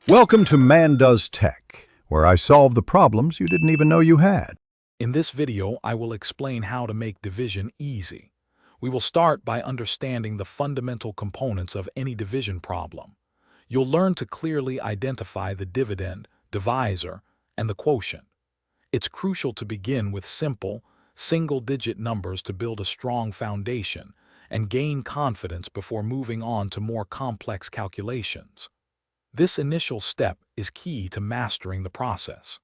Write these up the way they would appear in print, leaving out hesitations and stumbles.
Welcome to Man Does Tech, where I solve the problems you didn't even know you had. In this video, I will explain how to make division easy. We will start by understanding the fundamental components of any division problem. You'll learn to clearly identify the dividend, divisor, and the quotient. It's crucial to begin with simple, single-digit numbers to build a strong foundation and gain confidence before moving on to more complex calculations. This initial step is key to mastering the process.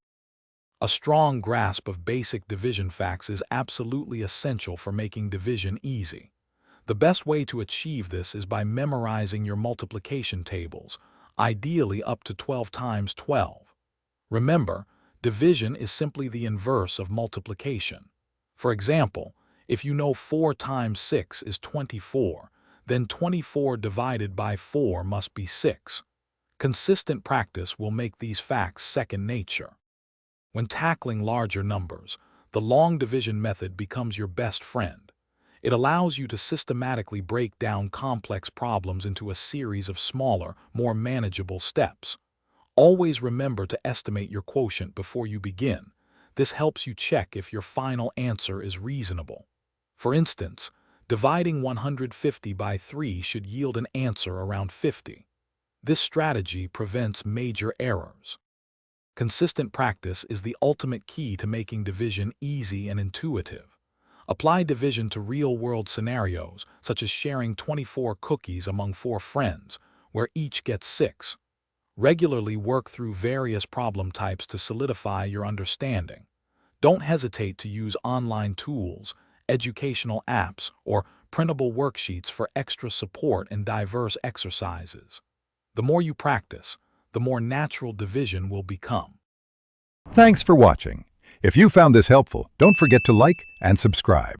A strong grasp of basic division facts is absolutely essential for making division easy. The best way to achieve this is by memorizing your multiplication tables, ideally up to 12 times 12. Remember, division is simply the inverse of multiplication. For example, if you know 4 times 6 is 24, then 24 divided by 4 must be 6. Consistent practice will make these facts second nature. When tackling larger numbers, the long division method becomes your best friend. It allows you to systematically break down complex problems into a series of smaller, more manageable steps. Always remember to estimate your quotient before you begin. This helps you check if your final answer is reasonable. For instance, dividing 150 by 3 should yield an answer around 50. This strategy prevents major errors. Consistent practice is the ultimate key to making division easy and intuitive. Apply division to real-world scenarios, such as sharing 24 cookies among 4 friends, where each gets 6. Regularly work through various problem types to solidify your understanding. Don't hesitate to use online tools, educational apps, or printable worksheets for extra support and diverse exercises. The more you practice, the more natural division will become. Thanks for watching. If you found this helpful, don't forget to like and subscribe.